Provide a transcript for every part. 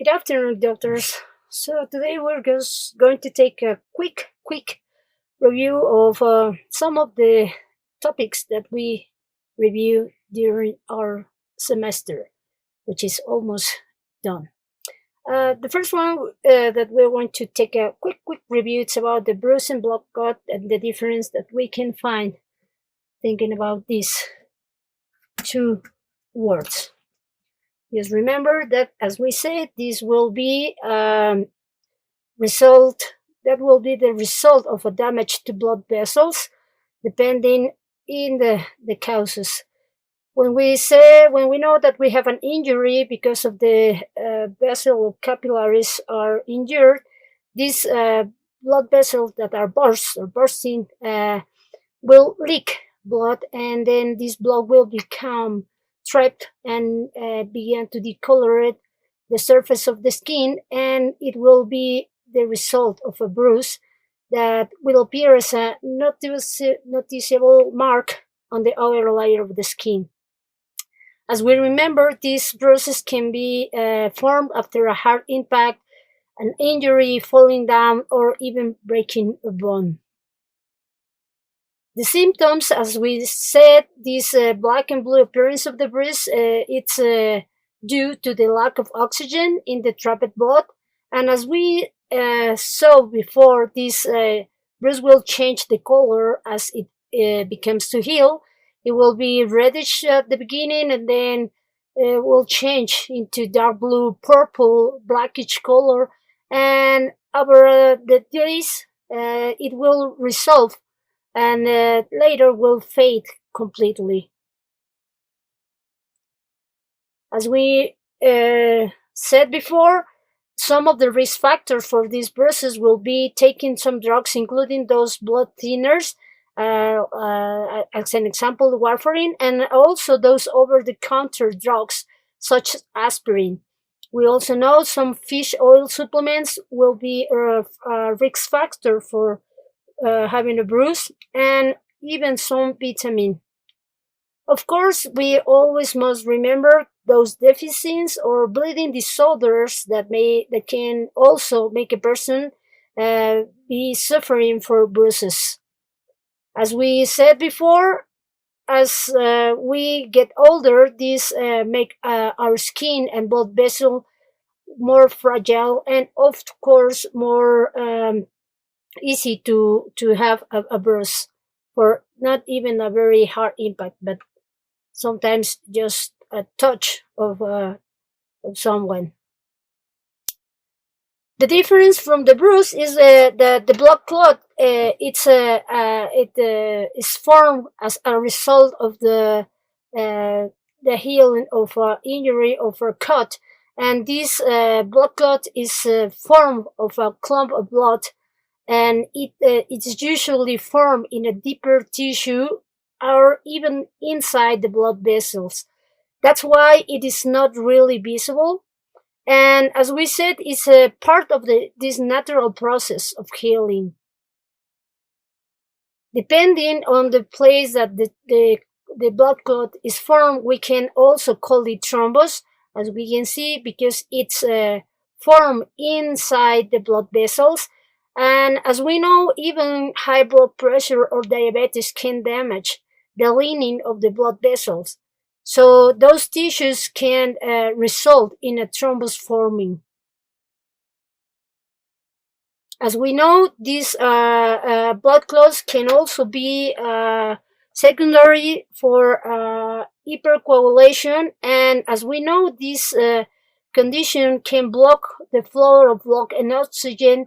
Good afternoon, doctors. So today we're just going to take a quick review of some of the topics that we review during our semester, which is almost done. The first one that we're going to take a quick review. It's about the bruise and blood cut and the difference that we can find thinking about these two words. Just remember that, as we said, this will be result that will be the result of a damage to blood vessels, depending in the causes. When we know that we have an injury because of the vessel capillaries are injured, these blood vessels that are bursting will leak blood, and then this blood will become trapped and begin to decolorate the surface of the skin, and it will be the result of a bruise that will appear as a noticeable mark on the outer layer of the skin. As we remember, these bruises can be formed after a hard impact, an injury, falling down, or even breaking a bone. The symptoms, as we said, this black and blue appearance of the bruise, it's due to the lack of oxygen in the trapped blood. And as we saw before, this bruise will change the color as it becomes to heal. It will be reddish at the beginning, and then will change into dark blue, purple, blackish color. And over the days, it will resolve and later will fade completely. As we said before, some of the risk factors for these bruises will be taking some drugs, including those blood thinners, as an example, warfarin, and also those over-the-counter drugs such as aspirin. We also know some fish oil supplements will be a risk factor for having a bruise, and even some vitamin. Of course, we always must remember those deficits or bleeding disorders that can also make a person be suffering for bruises. As we said before, as we get older, these make our skin and blood vessel more fragile and, of course, more easy to have a bruise for not even a very hard impact, but sometimes just a touch of someone. The difference from the bruise is the blood clot. It is formed as a result of the healing of an injury of a cut, and this blood clot is formed of a clump of blood, and it's usually formed in a deeper tissue or even inside the blood vessels. That's why it is not really visible. And as we said, it's a part of this natural process of healing. Depending on the place that the blood clot is formed, we can also call it thrombus, as we can see, because it's formed inside the blood vessels. And as we know, even high blood pressure or diabetes can damage the lining of the blood vessels. So those tissues can result in a thrombus forming. As we know, these blood clots can also be secondary for hypercoagulation, and as we know, this condition can block the flow of blood and oxygen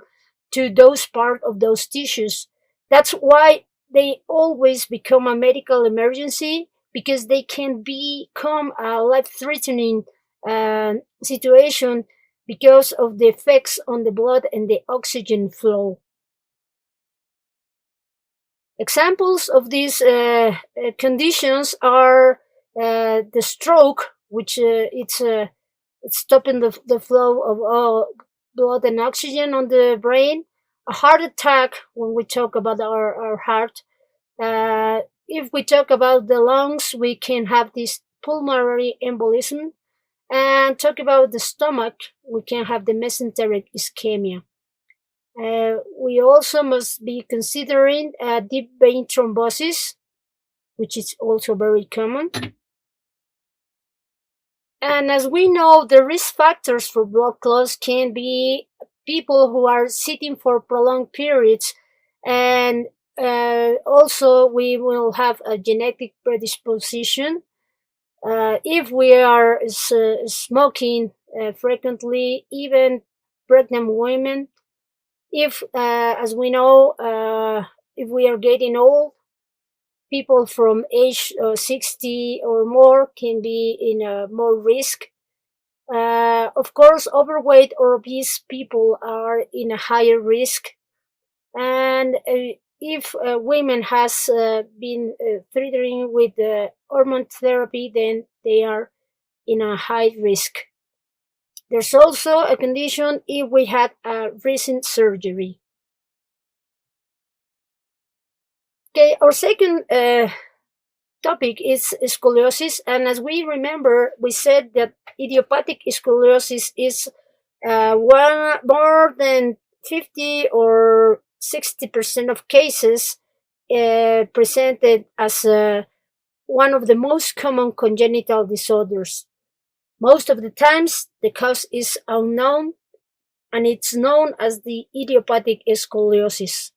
to those parts of those tissues. That's why they always become a medical emergency, because they can become a life-threatening situation because of the effects on the blood and the oxygen flow. Examples of these conditions are the stroke, which it's stopping the flow of all blood and oxygen on the brain. A heart attack, when we talk about our heart. If we talk about the lungs, we can have this pulmonary embolism, And talk about the stomach, we can have the mesenteric ischemia. We also must be considering deep vein thrombosis, which is also very common. And as we know, the risk factors for blood clots can be people who are sitting for prolonged periods, and also we will have a genetic predisposition. If we are smoking frequently, even pregnant women, if, as we know, if we are getting old, people from age 60 or more can be in more risk. Of course, overweight or obese people are in a higher risk. And if a woman has been treated with hormone therapy, then they are in a high risk. There's also a condition if we had a recent surgery. Okay, our second topic is scoliosis, and as we remember, we said that idiopathic scoliosis is one more than 50 or 60% of cases presented as one of the most common congenital disorders. Most of the times, the cause is unknown, and it's known as the idiopathic scoliosis.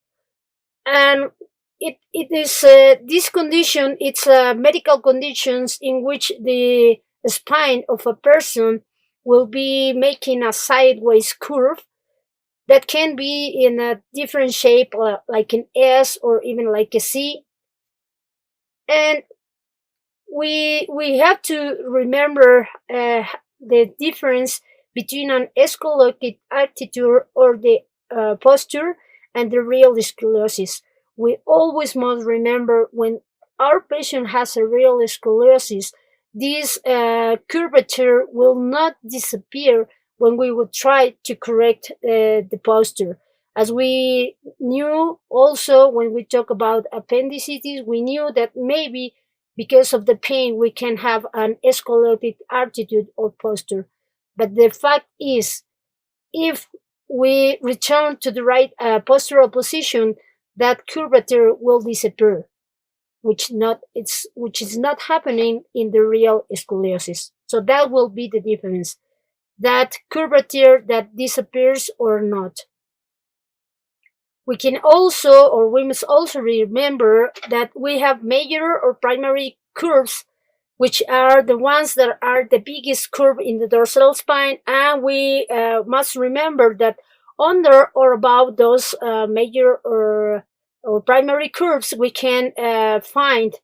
And it is this condition, it's medical conditions in which the spine of a person will be making a sideways curve that can be in a different shape, like an S or even like a C. And we have to remember the difference between an scoliotic attitude or the posture and the real scoliosis. We always must remember when our patient has a real scoliosis, this curvature will not disappear when we would try to correct the posture. As we knew also when we talk about appendicitis, we knew that maybe because of the pain we can have an scoliotic attitude or posture. But the fact is, if we return to the right postural position, that curvature will disappear, which is not happening in the real scoliosis. So that will be the difference, that curvature that disappears or not. We can also, or we must also remember that we have major or primary curves, which are the ones that are the biggest curve in the dorsal spine, and we must remember that under or above those major or primary curves, we can find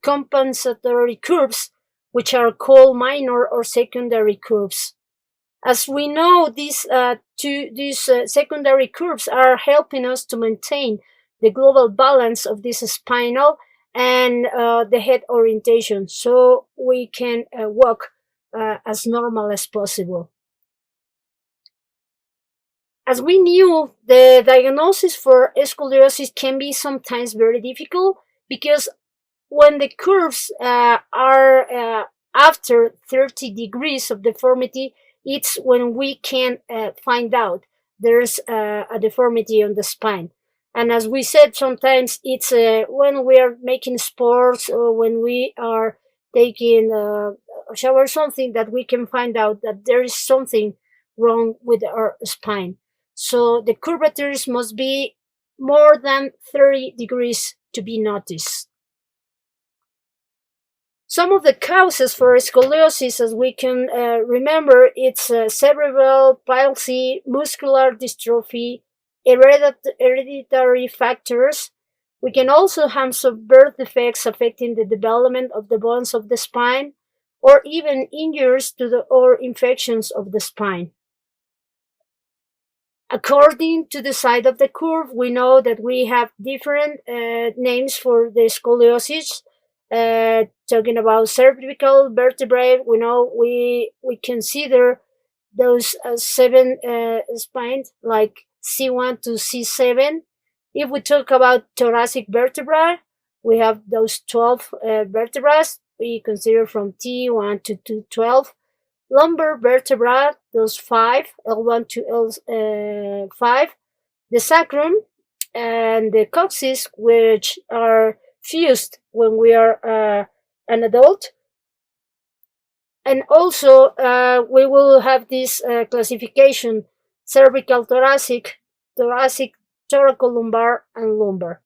compensatory curves, which are called minor or secondary curves. As we know, these secondary curves are helping us to maintain the global balance of this spinal and the head orientation, so we can walk as normal as possible. As we knew, the diagnosis for scoliosis can be sometimes very difficult because when the curves are after 30 degrees of deformity, it's when we can find out there's a deformity on the spine. And as we said, sometimes it's when we are making sports or when we are taking a shower or something that we can find out that there is something wrong with our spine. So the curvatures must be more than 30 degrees to be noticed. Some of the causes for scoliosis, as we can remember, it's cerebral palsy, muscular dystrophy, hereditary factors. We can also have some birth defects affecting the development of the bones of the spine, or even injuries or infections of the spine. According to the side of the curve, we know that we have different names for the scoliosis. Talking about cervical vertebrae, we know we consider those 7 spines, like C1 to C7. If we talk about thoracic vertebrae, we have those 12 vertebrae. We consider from T1 to T12. lumbar vertebra, those five, L1 to L5, the sacrum, and the coccyx, which are fused when we are an adult. And also, we will have this classification: cervical, thoracic, thoracic, thoracolumbar, and lumbar.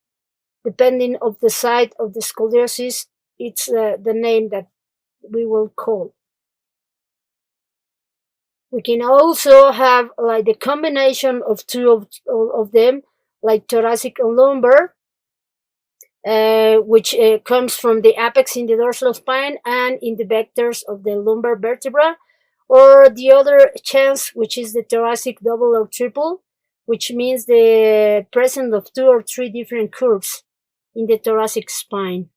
Depending of the site of the scoliosis, it's the name that we will call. We can also have like the combination of two of them, like thoracic and lumbar, which comes from the apex in the dorsal spine and in the vectors of the lumbar vertebra, or the other chance, which is the thoracic double or triple, which means the presence of two or three different curves in the thoracic spine.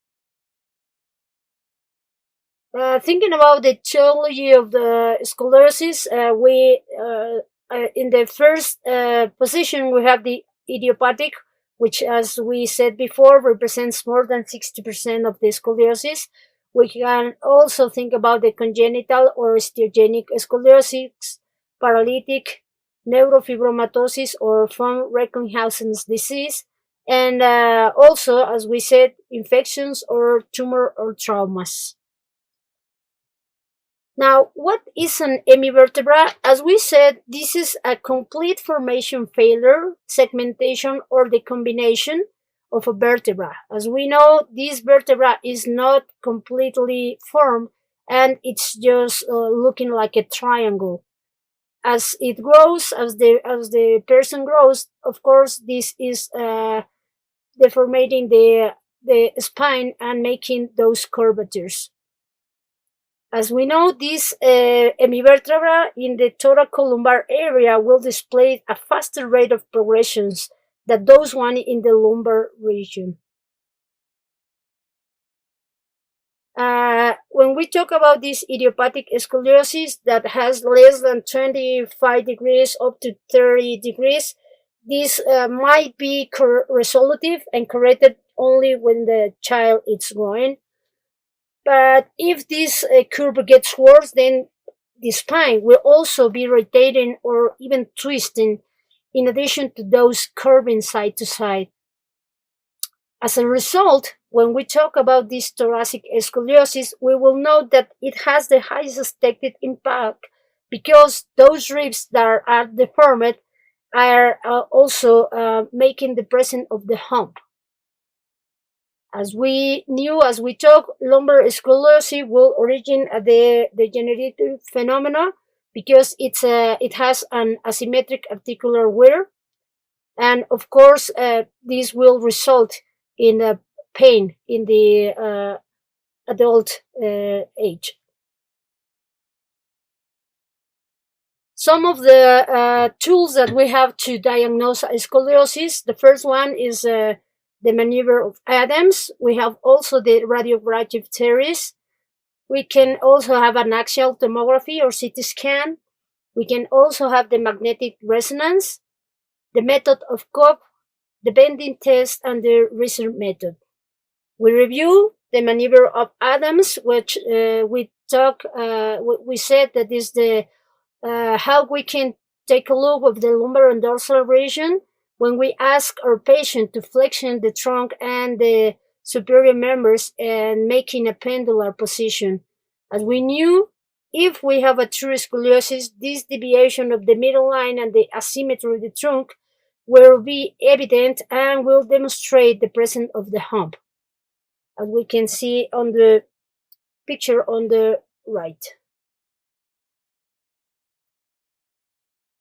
Thinking about the etiology of the scoliosis, we in the first position we have the idiopathic, which, as we said before, represents more than 60% of the scoliosis. We can also think about the congenital or osteogenic scoliosis, paralytic, neurofibromatosis, or von Recklinghausen's disease, and also, as we said, infections or tumor or traumas. Now, what is an hemivertebra? As we said, this is a complete formation failure, segmentation, or the combination of a vertebra. As we know, this vertebra is not completely formed and it's just looking like a triangle. As it grows, as the person grows, of course, this is deformating the spine and making those curvatures. As we know, this hemivertebra in the thoracolumbar area will display a faster rate of progressions than those one in the lumbar region. When we talk about this idiopathic scoliosis that has less than 25 degrees up to 30 degrees, this might be resolutive and corrected only when the child is growing. But if this curve gets worse, then the spine will also be rotating or even twisting, in addition to those curving side to side. As a result, when we talk about this thoracic scoliosis, we will note that it has the highest expected impact because those ribs that are deformed are also making the presence of the hump. As we knew, as we talked, lumbar scoliosis will origin at the degenerative phenomena because it has an asymmetric articular wear, and of course, this will result in pain in the adult age. Some of the tools that we have to diagnose scoliosis: the first one is the maneuver of Adams. We have also the radiographic theories. We can also have an axial tomography or CT scan. We can also have the magnetic resonance, the method of Cobb, the bending test, and the Resumen method. We review the maneuver of Adams, which we said that is the how we can take a look of the lumbar and dorsal region when we ask our patient to flexion the trunk and the superior members and making a pendular position. As we knew, if we have a true scoliosis, this deviation of the middle line and the asymmetry of the trunk will be evident and will demonstrate the presence of the hump, as we can see on the picture on the right.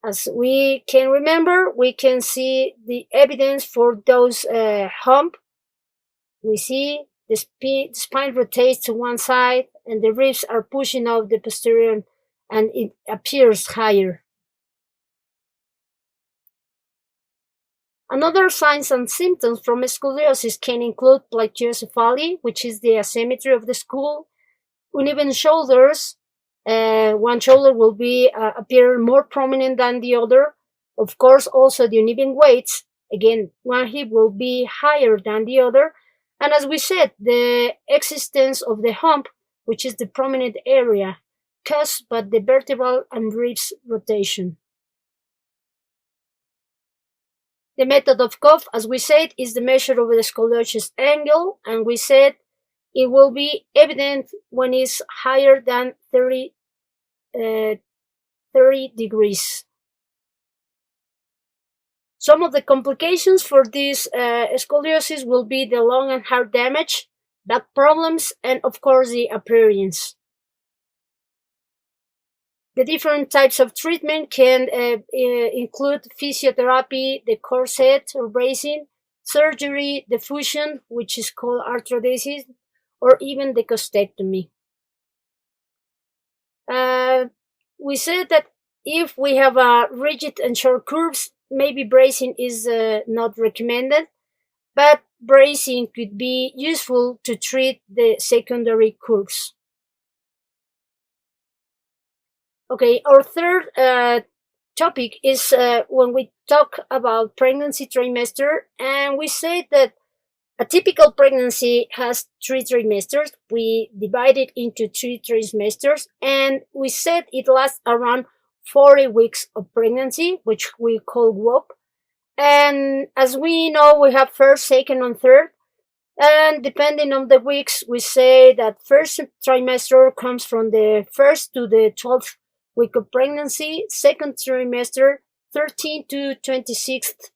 As we can remember, we can see the evidence for those hump. We see the spine rotates to one side and the ribs are pushing out the posterior and it appears higher. Another signs and symptoms from scoliosis can include plagiocephaly, which is the asymmetry of the skull, uneven shoulders. One shoulder will be appear more prominent than the other. Of course, also the uneven weights. Again, one hip will be higher than the other. And as we said, the existence of the hump, which is the prominent area, caused by the vertebral and ribs rotation. The method of cuff, as we said, is the measure of the scoliosis angle, and we said it will be evident when it's higher than 30 degrees. Some of the complications for this scoliosis will be the lung and heart damage, back problems, and of course the appearance. The different types of treatment can include physiotherapy, the corset or bracing, surgery, the fusion, which is called arthrodesis, or even the costectomy. We said that if we have rigid and short curves, maybe bracing is not recommended, but bracing could be useful to treat the secondary curves. Okay, our third topic is when we talk about pregnancy trimester, and we say that a typical pregnancy has 3 trimesters. We divide it into 3 trimesters, and we said it lasts around 40 weeks of pregnancy, which we call WOP. And as we know, we have first, second, and third. And depending on the weeks, we say that first trimester comes from the 1st to the 12th week of pregnancy, second trimester, 13 to 26th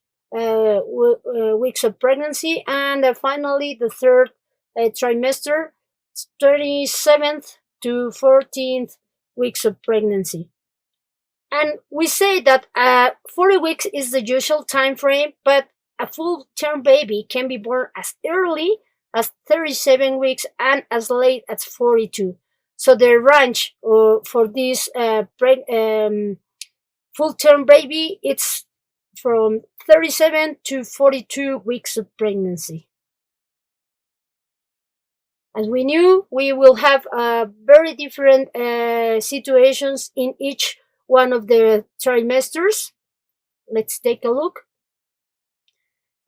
weeks of pregnancy, and finally the third trimester, 37th to 14th weeks of pregnancy. And we say that 40 weeks is the usual time frame, but a full-term baby can be born as early as 37 weeks and as late as 42. So the range for this full-term baby, it's from 37 to 42 weeks of pregnancy. As we knew, we will have very different situations in each one of the trimesters. Let's take a look.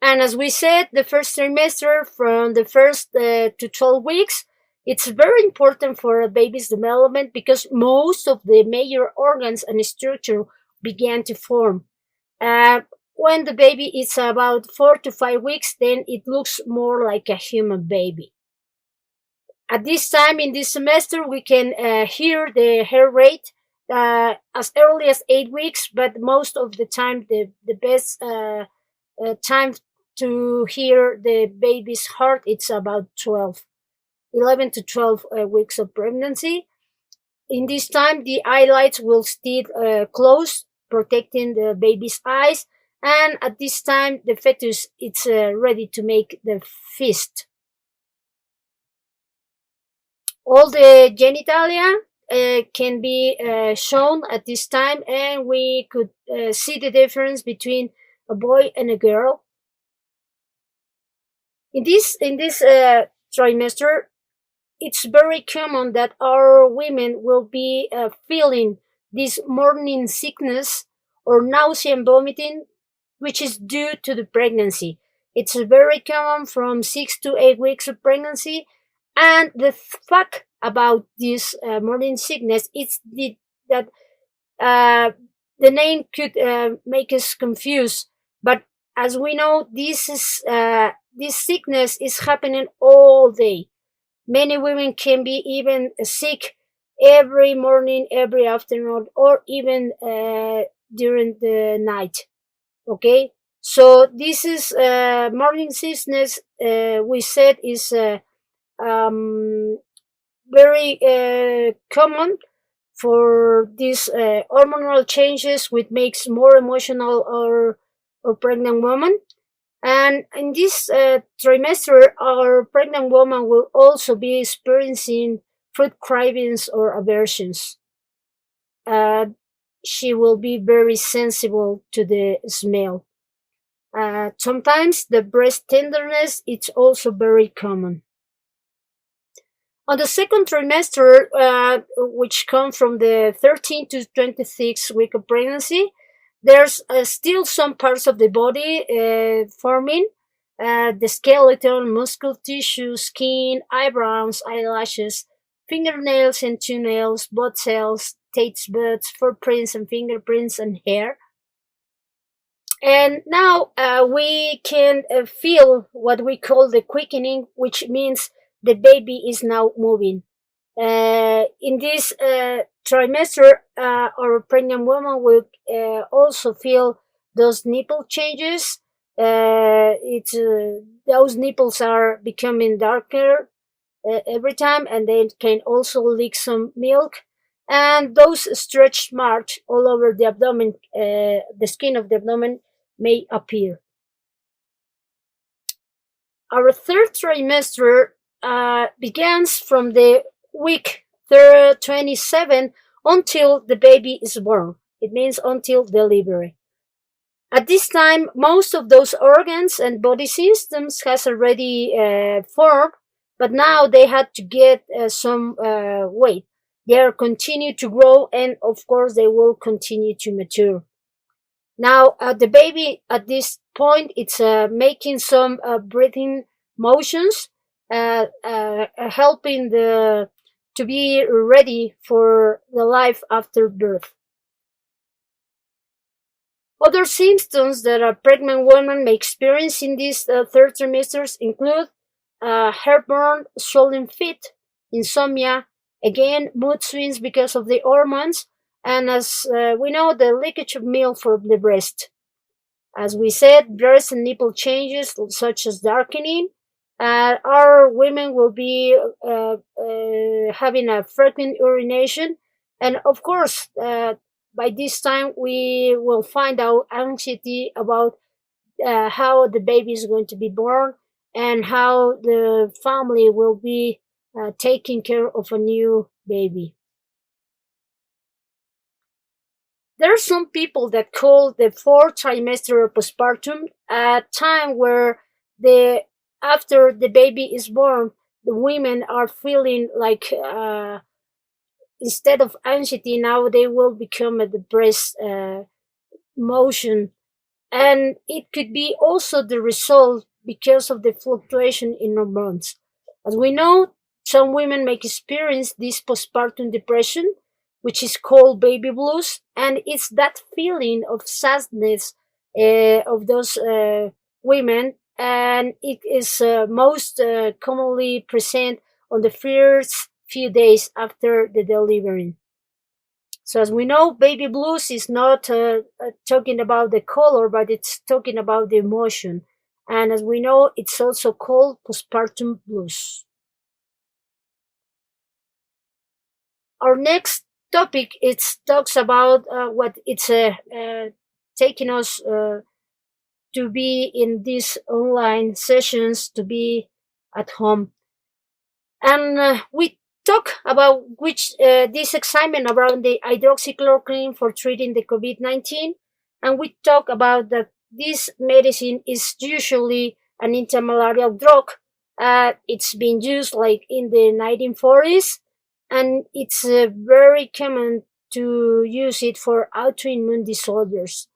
And as we said, the first trimester from the 1st to 12 weeks, it's very important for a baby's development because most of the major organs and structure began to form. When the baby is about 4 to 5 weeks, then it looks more like a human baby. At this time in this semester, we can hear the heart rate as early as 8 weeks, but most of the time the best time to hear the baby's heart, it's about 11 to 12 weeks of pregnancy. In this time, the eyelids will still close, protecting the baby's eyes, and at this time, the fetus is ready to make the fist. All the genitalia can be shown at this time, and we could see the difference between a boy and a girl. In this trimester, it's very common that our women will be feeling this morning sickness or nausea and vomiting, which is due to the pregnancy. It's very common from 6 to 8 weeks of pregnancy, and the fact about this morning sickness is that the name could make us confused, but as we know, this sickness is happening all day. Many women can be even sick every morning, every afternoon, or even during the night. Okay, so this is morning sickness. We said is very common for these hormonal changes, which makes more emotional or pregnant woman. And in this trimester, our pregnant woman will also be experiencing food cravings or aversions. She will be very sensible to the smell. Sometimes the breast tenderness is also very common. On the second trimester, which comes from the 13th to 26th week of pregnancy, there's still some parts of the body forming, the skeleton, muscle tissue, skin, eyebrows, eyelashes, fingernails and toenails, blood cells, taste buds, footprints and fingerprints, and hair. And now we can feel what we call the quickening, which means the baby is now moving. In this trimester, our pregnant woman will also feel those nipple changes. Those nipples are becoming darker every time, and they can also leak some milk. And those stretch marks all over the abdomen, the skin of the abdomen, may appear. Our third trimester begins from the week 27 until the baby is born. It means until delivery. At this time, most of those organs and body systems has already formed, but now they had to get some weight. They are continue to grow, and of course, they will continue to mature. Now, the baby at this point, it's making some breathing motions, helping to be ready for the life after birth. Other symptoms that a pregnant woman may experience in these third trimesters include heartburn, swollen feet, insomnia, again, mood swings because of the hormones, and as we know, the leakage of milk from the breast. As we said, breast and nipple changes such as darkening. Our women will be having a frequent urination, and of course, by this time we will find out anxiety about how the baby is going to be born and how the family will be taking care of a new baby. There are some people that call the fourth trimester postpartum a time where after the baby is born, the women are feeling like instead of anxiety, now they will become a depressed motion, and it could be also the result because of the fluctuation in hormones. As we know, some women may experience this postpartum depression, which is called baby blues, and it's that feeling of sadness of those women, and it is most commonly present on the first few days after the delivery. So as we know, baby blues is not talking about the color, but it's talking about the emotion. And as we know, it's also called postpartum blues. Our next topic talks about what it's taking us to be in these online sessions, to be at home. And we talk about this excitement around the hydroxychloroquine for treating the COVID-19, and we talk about that this medicine is usually an antimalarial drug. It's been used like in the 1940s, and it's very common to use it for autoimmune disorders.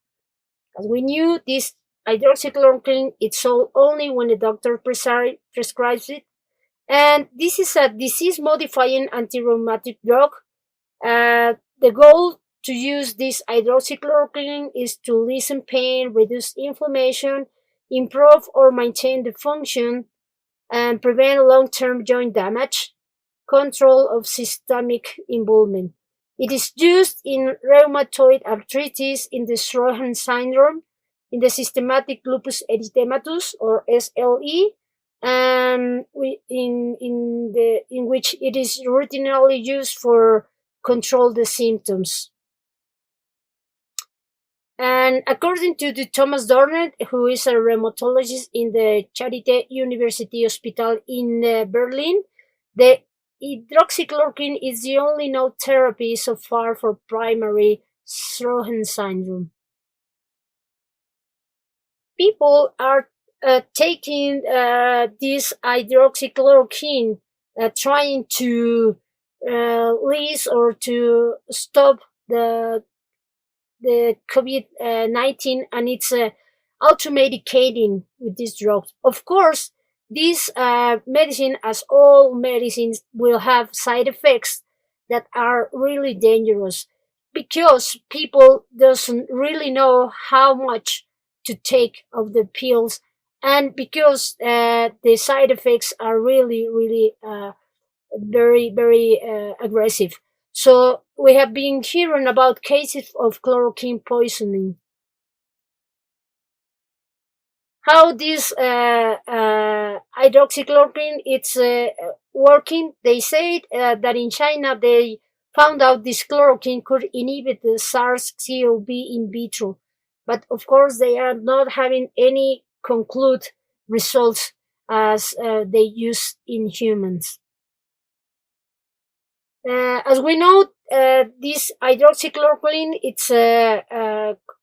As we knew, this hydroxychloroquine it's sold only when the doctor prescribes it, and this is a disease-modifying anti-rheumatic drug. The goal to use this hydroxychloroquine is to lessen pain, reduce inflammation, improve or maintain the function, and prevent long-term joint damage, control of systemic involvement. It is used in rheumatoid arthritis, in the Sjögren's syndrome, in the systematic lupus erythematosus or SLE, and in which it is routinely used for control the symptoms. And according to the Thomas Dornet, who is a rheumatologist in the Charité University Hospital in Berlin, the hydroxychloroquine is the only known therapy so far for primary Sjögren's syndrome. People are taking this hydroxychloroquine, trying to ease or to stop the COVID-19, and it's automedicating with this drug. Of course, This medicine, as all medicines, will have side effects that are really dangerous because people doesn't really know how much to take of the pills, and because the side effects are really very aggressive. So we have been hearing about cases of chloroquine poisoning. How this hydroxychloroquine it's working? They said that in China they found out this chloroquine could inhibit the SARS-CoV in vitro, but of course they are not having any conclude results as they use in humans. As we know, this hydroxychloroquine it's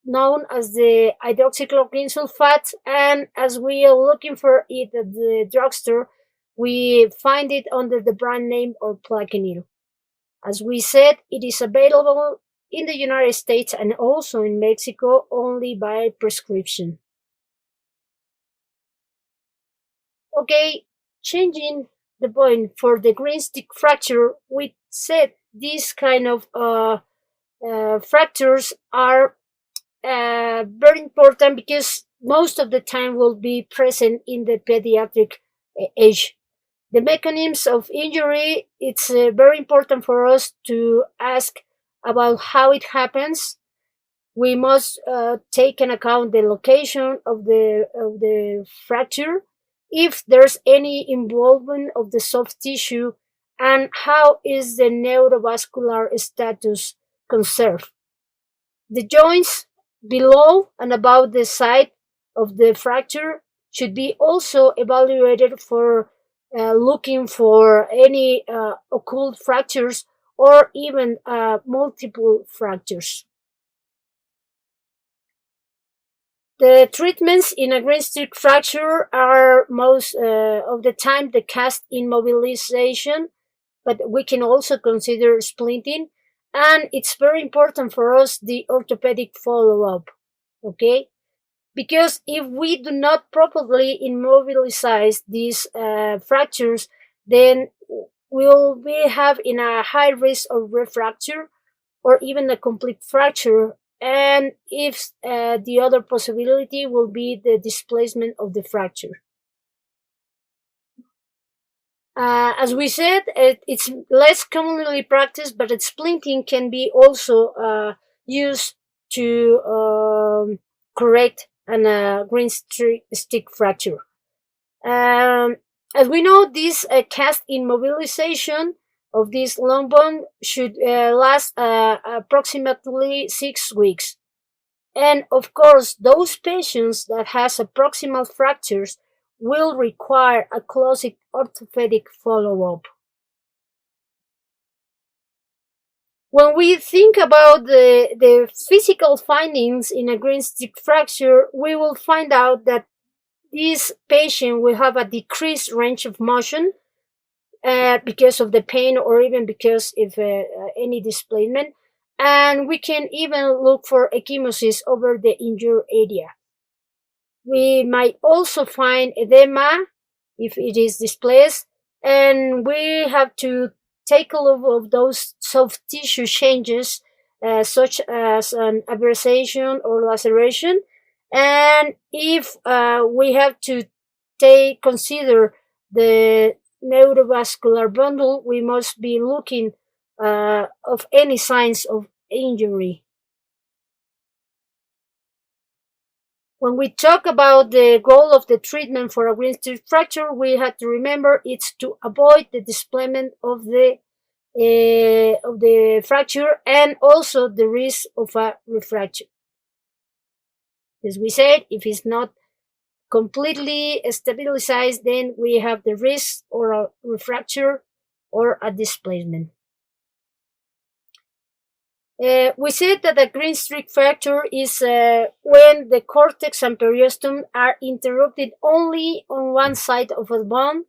known as the hydroxychloroquine sulfate, and as we are looking for it at the drugstore, we find it under the brand name or Plaquenil. As we said, it is available in the United States and also in Mexico only by prescription. Okay, changing the point for the green stick fracture, we said these kind of fractures are very important because most of the time will be present in the pediatric age. The mechanisms of injury, it's very important for us to ask about how it happens. We must take into account the location of the fracture, if there's any involvement of the soft tissue, and how is the neurovascular status conserved. The joints below and above the site of the fracture should be also evaluated for looking for any occult fractures or even multiple fractures. The treatments in a green stick fracture are most of the time the cast immobilization, but we can also consider splinting, and it's very important for us the orthopedic follow-up, okay? Because if we do not properly immobilize these fractures, then we'll be have in a high risk of refracture or even a complete fracture, and if the other possibility will be the displacement of the fracture. As we said, it's less commonly practiced, but splinting can be also used to correct an green stick fracture. As we know, this cast immobilization of this long bone should last approximately 6 weeks. And of course, those patients that has a proximal fractures will require a close orthopedic follow-up. When we think about the physical findings in a green stick fracture, we will find out that this patient will have a decreased range of motion because of the pain or even because of any displacement. And we can even look for ecchymosis over the injured area. We might also find edema if it is displaced, and we have to take a look of those soft tissue changes, such as an abrasion or laceration. And if we have to consider the neurovascular bundle, we must be looking of any signs of injury. When we talk about the goal of the treatment for a green stick fracture, we have to remember it's to avoid the displacement of the fracture and also the risk of a refracture. As we said, if it's not completely stabilized, then we have the risk or a refracture or a displacement. We said that a green stick fracture is when the cortex and periosteum are interrupted only on one side of a bone,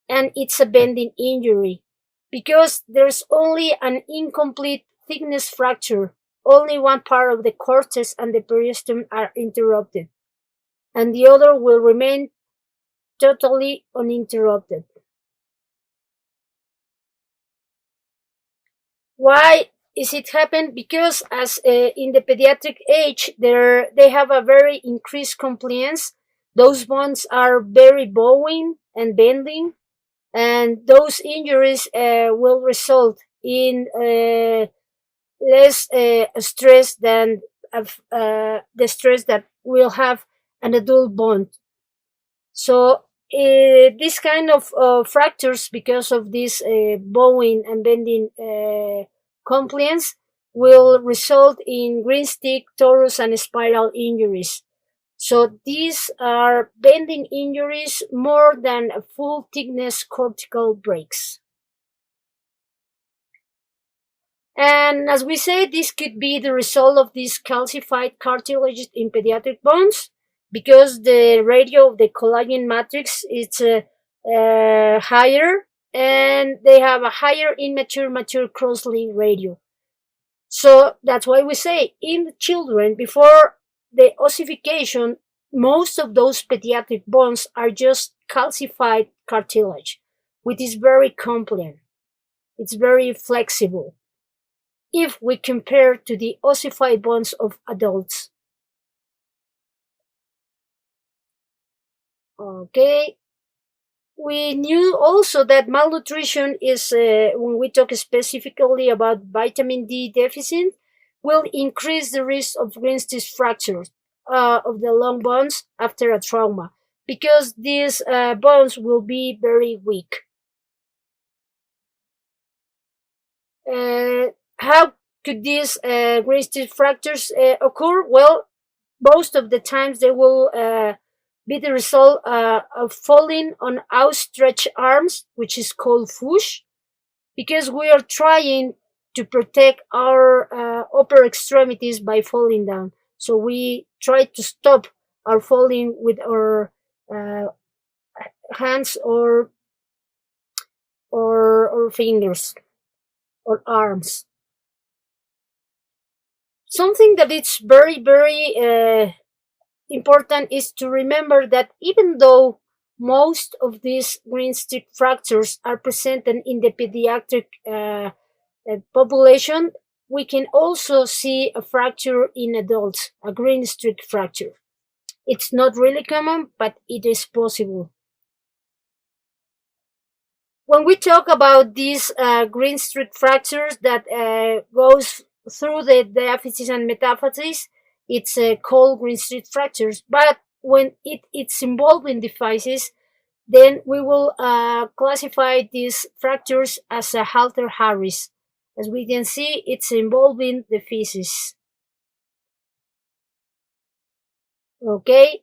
and it's a bending injury because there's only an incomplete thickness fracture. Only one part of the cortex and the periosteum are interrupted, and the other will remain totally uninterrupted. Why is it happen? Because as in the pediatric age, they have a very increased compliance. Those bones are very bowing and bending, and those injuries will result in less stress than the stress that will have an adult bone. So this kind of fractures, because of this bowing and bending compliance, will result in green stick, torus, and spiral injuries. So these are bending injuries more than a full thickness cortical breaks. And as we say, this could be the result of this calcified cartilage in pediatric bones, because the ratio of the collagen matrix is higher, and they have a higher immature mature cross-link ratio. So that's why we say in the children, before the ossification, most of those pediatric bones are just calcified cartilage, which is very compliant. It's very flexible if we compare to the ossified bones of adults. Okay. We knew also that malnutrition is, when we talk specifically about vitamin D deficit, will increase the risk of green stitch fractures of the long bones after a trauma, because these bones will be very weak. How could these green stitch fractures occur? Well, most of the times they will be the result of falling on outstretched arms, which is called fush, because we are trying to protect our upper extremities by falling down. So we try to stop our falling with our uh, hands or fingers or arms. Something that is very important is to remember that even though most of these green stick fractures are presented in the pediatric population, we can also see a fracture in adults, a green stick fracture. It's not really common, but it is possible. When we talk about these green streak fractures that goes through the diaphysis and metaphysis, it's called green streak fractures. But when it's involved in the physis, then we will classify these fractures as a halter Harris. As we can see, it's involving the physis. Okay.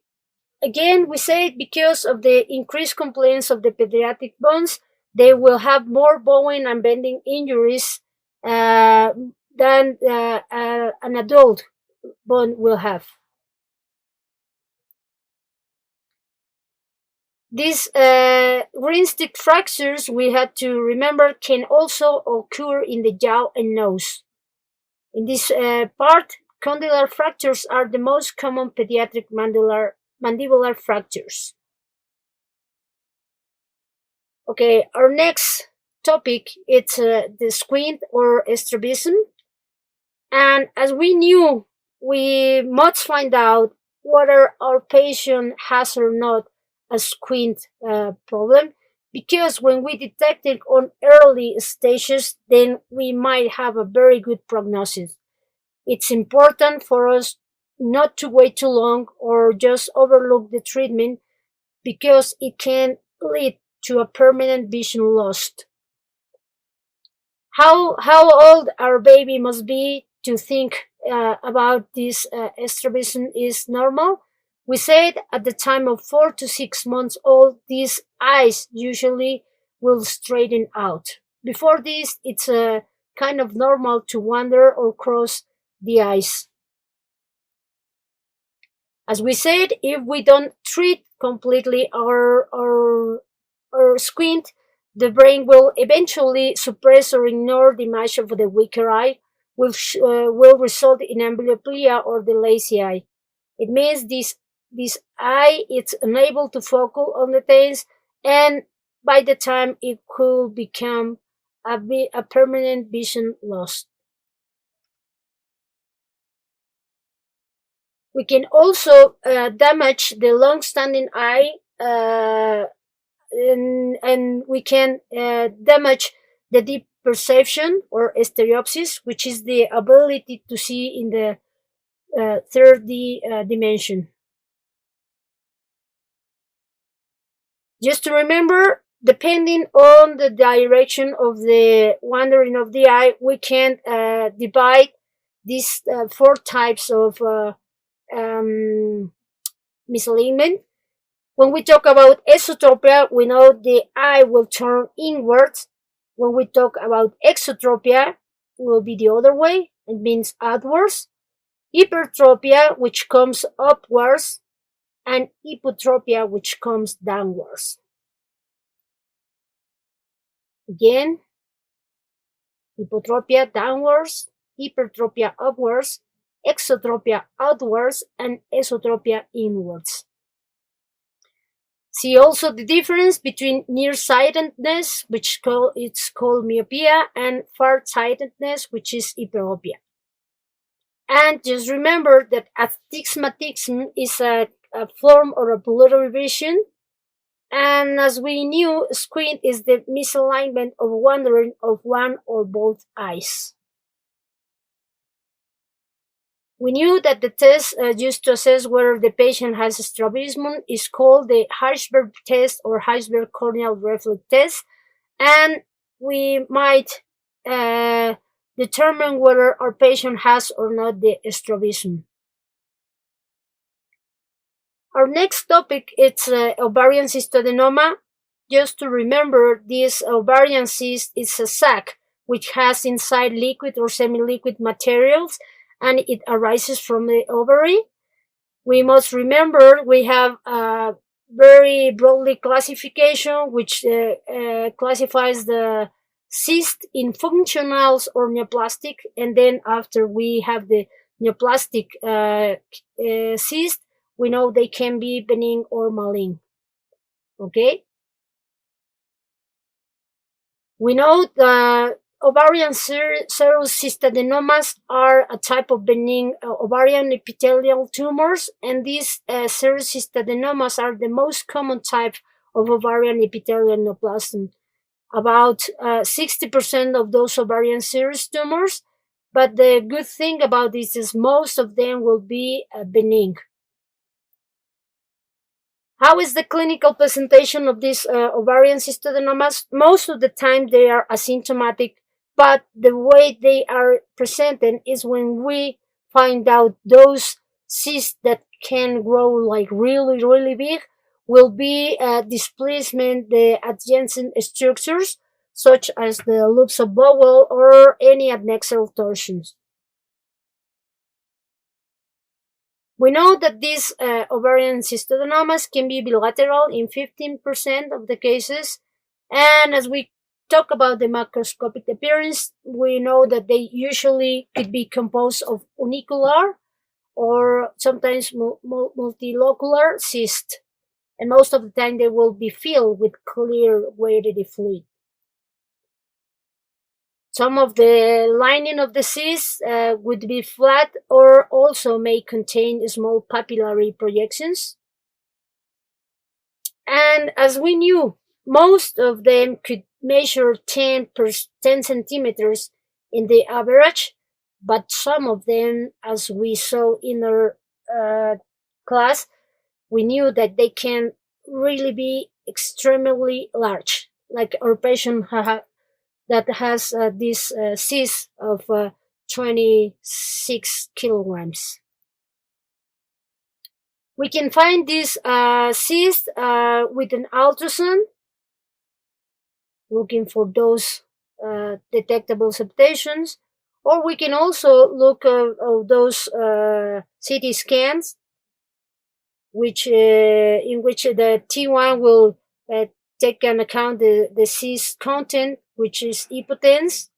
Again, we say it because of the increased complaints of the pediatric bones, they will have more bowing and bending injuries than an adult bone will have. These green stick fractures, we had to remember, can also occur in the jaw and nose. In this part, condylar fractures are the most common pediatric mandibular fractures. Okay, our next topic is the squint or strabism. And as we knew, we must find out whether our patient has or not a squint problem, because when we detect it on early stages, then we might have a very good prognosis. It's important for us not to wait too long or just overlook the treatment, because it can lead to a permanent vision loss. How old our baby must be to think about this strabism is normal? We said at the time of 4 to 6 months old, these eyes usually will straighten out. Before this, it's kind of normal to wander or cross the eyes. As we said, if we don't treat completely our squint, the brain will eventually suppress or ignore the image of the weaker eye, which will result in amblyopia or the lazy eye. It means this this eye it's unable to focus on the things, and by the time it could become a permanent vision loss. We can also damage the long-standing eye, and we can damage the deep perception or stereopsis, which is the ability to see in the third dimension. Just to remember, depending on the direction of the wandering of the eye, we can divide these four types of misalignment. When we talk about esotropia, we know the eye will turn inwards. When we talk about exotropia, it will be the other way. It means outwards. Hypertropia, which comes upwards, and hypotropia, which comes downwards. Again, hypotropia downwards, hypertropia upwards, exotropia outwards, and esotropia inwards. See also the difference between nearsightedness, which it's called myopia, and farsightedness, which is hyperopia. And just remember that astigmatism is a form of a blurry vision, and as we knew, squint is the misalignment of wandering of one or both eyes. We knew that the test used to assess whether the patient has strabismus is called the Hirschberg test or Hirschberg corneal reflex test, and we might determine whether our patient has or not the strabismus. Our next topic is ovarian cystadenoma. Just to remember, this ovarian cyst is a sac which has inside liquid or semi-liquid materials, and it arises from the ovary. We must remember we have a very broadly classification which classifies the cyst in functionals or neoplastic, and then after we have the neoplastic cyst, we know they can be benign or malign. Okay? We know the ovarian serous cystadenomas are a type of benign ovarian epithelial tumors, and these serous cystadenomas are the most common type of ovarian epithelial neoplasm. About 60% of those ovarian serous tumors, but the good thing about this is most of them will be benign. How is the clinical presentation of these ovarian cystadenomas? Most of the time they are asymptomatic, but the way they are presented is when we find out those cysts that can grow like really, really big will be displacement the adjacent structures, such as the loops of bowel or any adnexal torsions. We know that these ovarian cystadenomas can be bilateral in 15% of the cases, and as we talk about the macroscopic appearance, we know that they usually could be composed of unicular or sometimes multilocular cysts, and most of the time they will be filled with clear weighted fluid. Some of the lining of the cyst would be flat or also may contain small papillary projections. And as we knew, most of them could measure 10 centimeters in the average, but some of them, as we saw in our class, we knew that they can really be extremely large, like our patient that has this cyst of 26 kilograms. We can find this cyst with an ultrasound, looking for those detectable septations, or we can also look at those CT scans, which in which the T1 will take into account the cyst content, which is hypotense,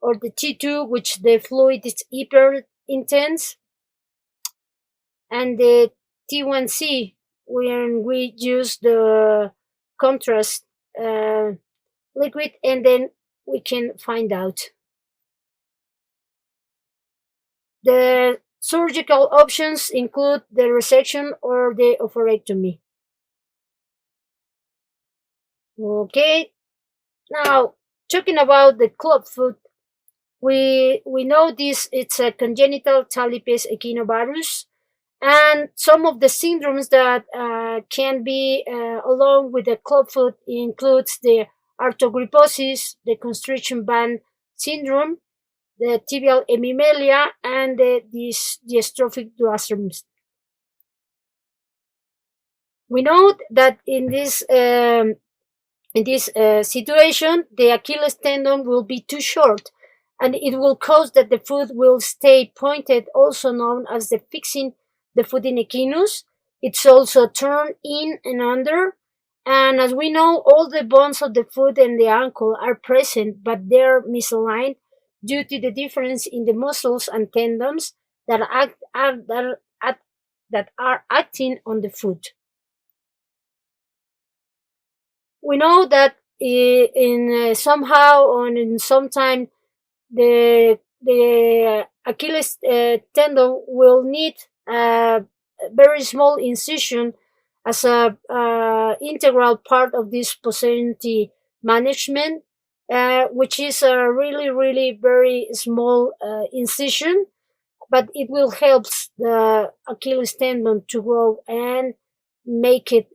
or the T2, which the fluid is hyper intense. and the T1C when we use the contrast liquid, and then we can find out. The surgical options include the resection or the oophorectomy. Okay, now talking about the clubfoot, we know this, it's a congenital talipes equinovarus, and some of the syndromes that can be along with the clubfoot includes the arthrogryposis, the constriction band syndrome, the tibial hemimelia, and the dystrophic duosteums. We know that in this situation, the Achilles tendon will be too short, and it will cause that the foot will stay pointed, also known as the fixing the foot in echinus. It's also turned in and under, and as we know, all the bones of the foot and the ankle are present, but they're misaligned due to the difference in the muscles and tendons that are acting on the foot. We know that in somehow or in some time the Achilles tendon will need a very small incision as a integral part of this posterity management, which is a really very small incision, but it will help the Achilles tendon to grow and make it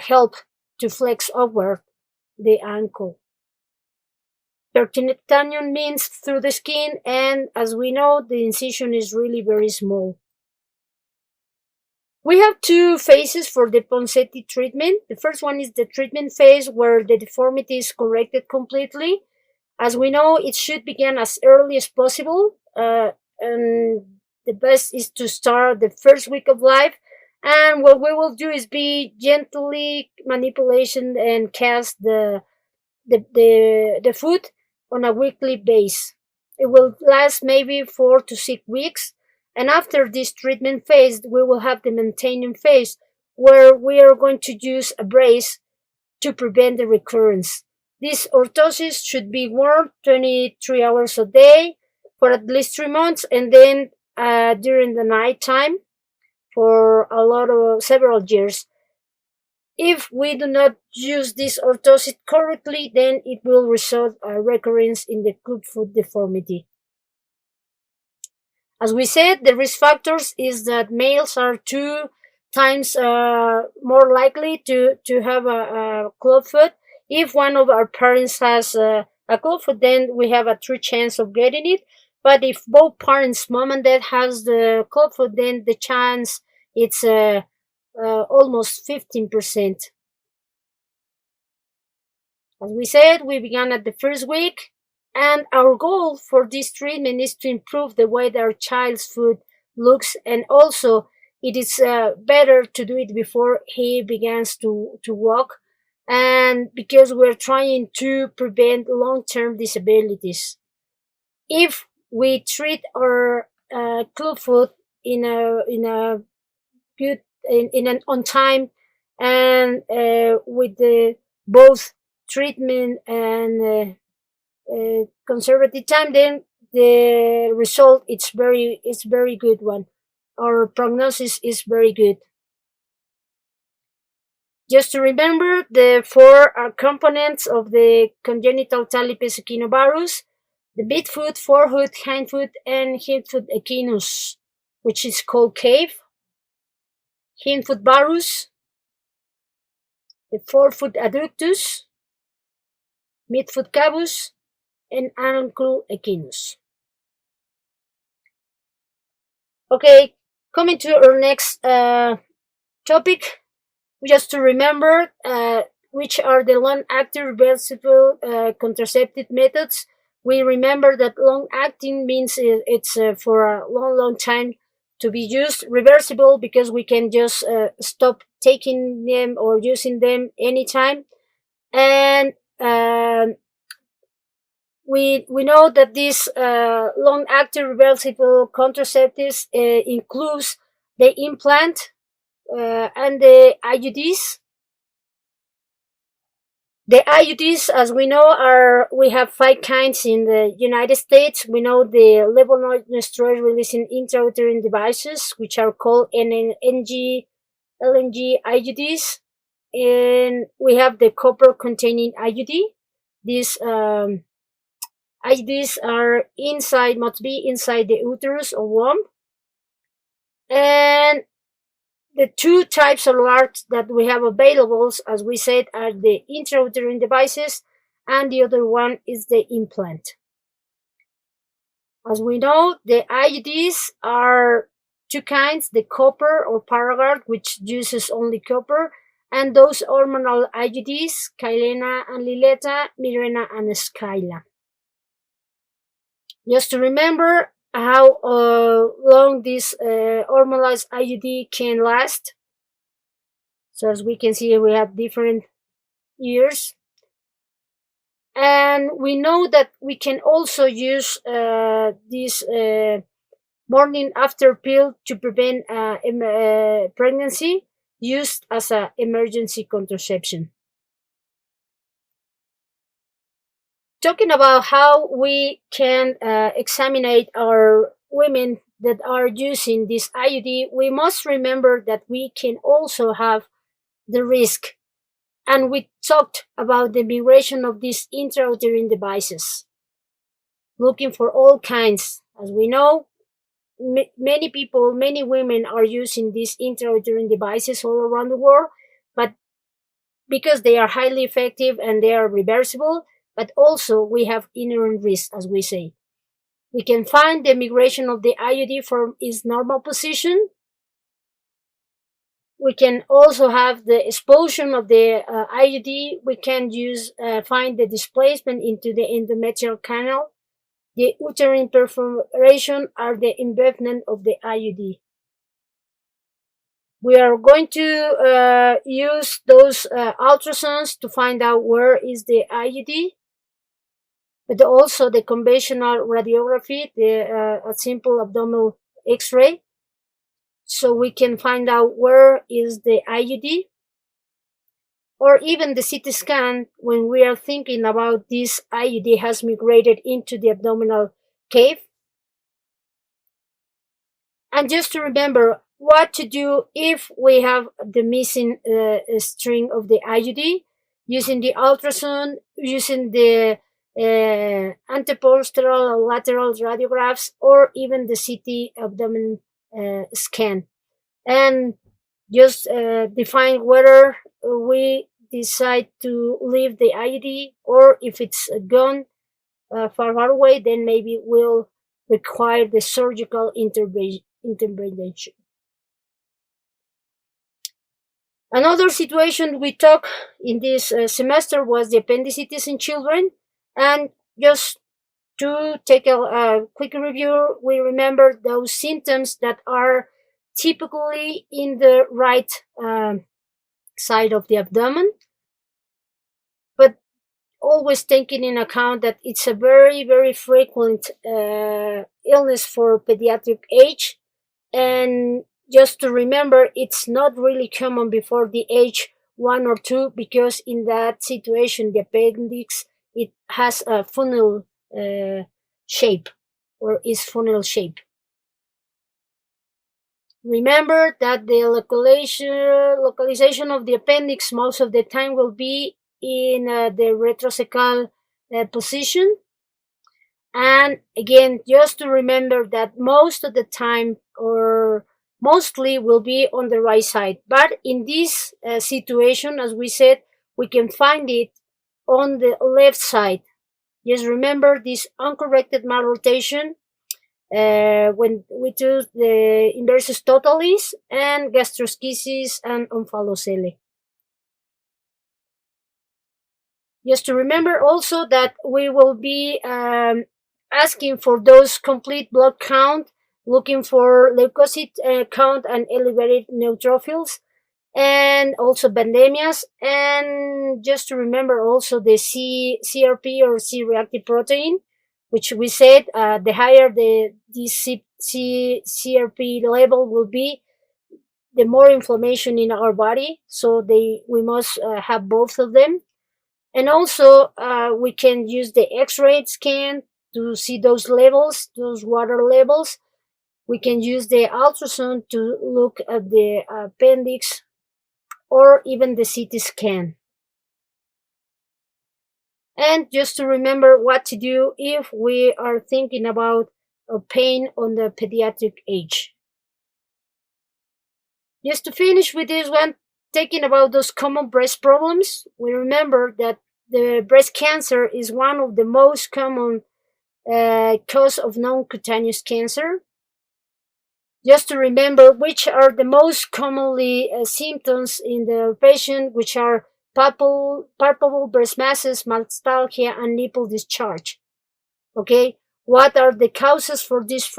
help to flex upward the ankle. Percutaneous means through the skin, and as we know, the incision is really very small. We have two phases for the Ponseti treatment. The first one is the treatment phase, where the deformity is corrected completely. As we know, it should begin as early as possible, and the best is to start the first week of life. And what we will do is be gently manipulation and cast the foot on a weekly base. It will last maybe 4 to 6 weeks. And after this treatment phase, we will have the maintaining phase, where we are going to use a brace to prevent the recurrence. This orthosis should be worn 23 hours a day for at least 3 months, and then during the night time for several years. If we do not use this orthosis correctly, then it will result a recurrence in the clubfoot deformity. As we said, the risk factors is that males are 2 times more likely to have a clubfoot. If one of our parents has a clubfoot, then we have a 3 chance of getting it. But if both parents, mom and dad, has the clubfoot, then the chance it's almost 15%. As we said, we began at the first week, and our goal for this treatment is to improve the way that our child's foot looks, and also it is better to do it before he begins to walk, and because we're trying to prevent long-term disabilities. If we treat our clubfoot in a good in an on time and with the both treatment and conservative time, then the result it's very good one. Our prognosis is very good. Just to remember, the 4 components of the congenital talipes equinovarus: the midfoot, forefoot, hindfoot, and hindfoot echinus, which is called cave; hindfoot varus, the forefoot adductus, midfoot cavus, and ankle echinus. Okay, coming to our next topic, just to remember which are the long-acting reversible contraceptive methods. We remember that long-acting means it's for a long time to be used. Reversible because we can just stop taking them or using them anytime. And we know that these long-acting reversible contraceptives includes the implant and the IUDs. The IUDs, as we know, we have 5 kinds in the United States. We know the levonorgestrel releasing intrauterine devices, which are called LNG IUDs, and we have the copper containing IUD. These IUDs must be inside the uterus or womb. And the 2 types of LARCs that we have available, as we said, are the intrauterine devices, and the other one is the implant. As we know, the IUDs are 2 kinds, the copper or Paragard, which uses only copper, and those hormonal IUDs, Kylena and Liletta, Mirena and Skyla. Just to remember how long this hormonalized IUD can last. So as we can see, we have different years. And we know that we can also use this morning after pill to prevent pregnancy, used as an emergency contraception. Talking about how we can examine our women that are using this IUD, we must remember that we can also have the risk. And we talked about the migration of these intrauterine devices, looking for all kinds. As we know, many women are using these intrauterine devices all around the world, but because they are highly effective and they are reversible, but also we have inherent risk, as we say. We can find the migration of the IUD from its normal position. We can also have the expulsion of the IUD. We can find the displacement into the endometrial canal. The uterine perforation are the embedment of the IUD. We are going to use those ultrasounds to find out where is the IUD, but also the conventional radiography, a simple abdominal X-ray, so we can find out where is the IUD, or even the CT scan when we are thinking about this IUD has migrated into the abdominal cave. And just to remember what to do if we have the missing string of the IUD, using the ultrasound, using the antepostural lateral radiographs, or even the CT abdomen scan, and just define whether we decide to leave the IUD, or if it's gone far away, then maybe we'll require the surgical intervention. Another situation we talked in this semester was the appendicitis in children, and just to take a quick review, we remember those symptoms that are typically in the right side of the abdomen, but always taking in account that it's a very, very frequent illness for pediatric age. And just to remember, it's not really common before the age 1 or 2, because in that situation, the appendix, it has a funnel shape, or is funnel shape. Remember that the localization of the appendix most of the time will be in the retrocecal position. And again, just to remember that most of the time, or mostly, will be on the right side. But in this situation, as we said, we can find it on the left side. Just remember this uncorrected malrotation when we do the inversus totalis and gastroschisis and omphalocele. Just to remember also that we will be asking for those complete blood count, looking for leukocyte count and elevated neutrophils. and also pandemias. And just to remember also the CRP or C-reactive protein, which we said the higher the CRP level will be, the more inflammation in our body. So we must have both of them. And also we can use the X-ray scan to see those levels, those water levels. We can use the ultrasound to look at the appendix, or even the CT scan. And just to remember what to do if we are thinking about a pain on the pediatric age. Just to finish with this one, taking about those common breast problems, we remember that the breast cancer is one of the most common cause of non-cutaneous cancer. Just to remember which are the most commonly symptoms in the patient, which are palpable breast masses, mastalgia, and nipple discharge. Okay, what are the causes for this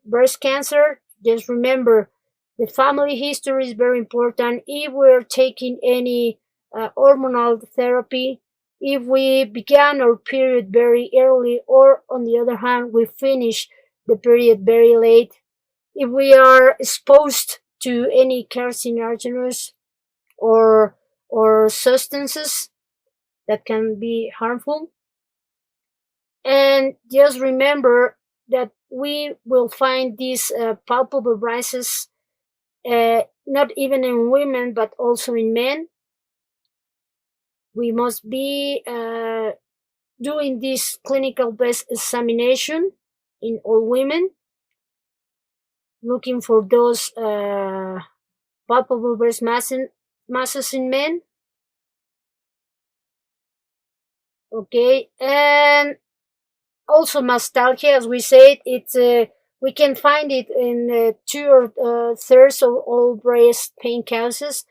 breast cancer? Just remember, the family history is very important. If we're taking any hormonal therapy, if we began our period very early, or on the other hand, we finish the period very late, if we are exposed to any carcinogenous or substances that can be harmful. And just remember that we will find these palpable rises not even in women but also in men. We must be doing this clinical breast examination in all women, looking for those palpable breast masses in men. Okay, and also mastalgia, as we said, it's we can find it in 2/3 of all breast pain causes,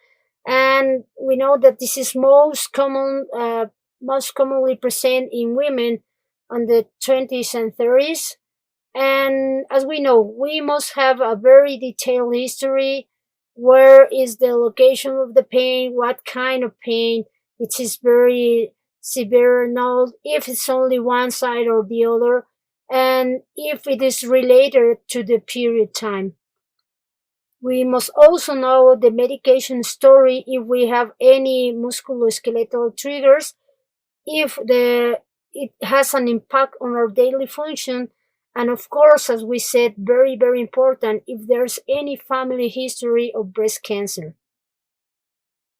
and we know that this is most commonly present in women on the 20s and 30s. And as we know, we must have a very detailed history. Where is the location of the pain? What kind of pain? It is very severe, not if it's only one side or the other, and if it is related to the period time. We must also know the medication story if we have any musculoskeletal triggers, if it has an impact on our daily function, and of course, as we said, very, very important, if there's any family history of breast cancer.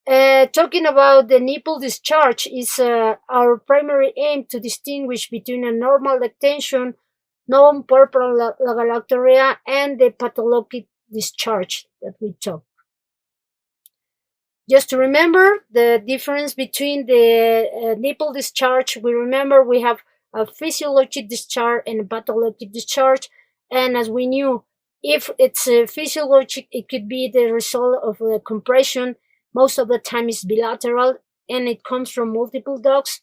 Talking about the nipple discharge is our primary aim to distinguish between a normal lactation, non-purple galactorrhea, and the pathologic discharge that we talk. Just to remember the difference between the nipple discharge, we remember we have a physiologic discharge and a pathologic discharge. And as we knew, if it's a physiologic, it could be the result of a compression. Most of the time it's bilateral and it comes from multiple ducts.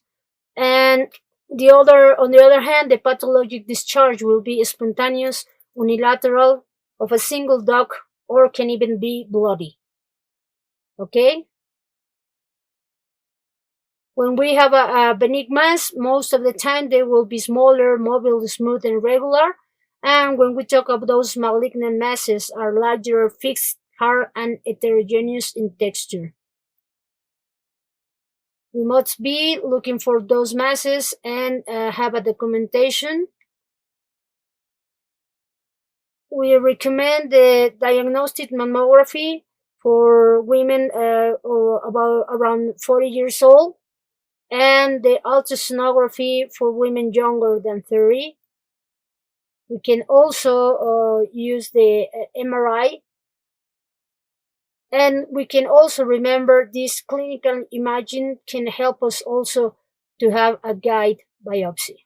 And on the other hand, the pathologic discharge will be spontaneous, unilateral, of a single duct, or can even be bloody. Okay? When we have a benign mass, most of the time they will be smaller, mobile, smooth, and regular. And when we talk about those malignant masses, are larger, fixed, hard, and heterogeneous in texture. We must be looking for those masses and have a documentation. We recommend the diagnostic mammography for women about around 40 years old, and the ultrasonography for women younger than 30. We can also use the MRI, and we can also remember this clinical imaging can help us also to have a guide biopsy.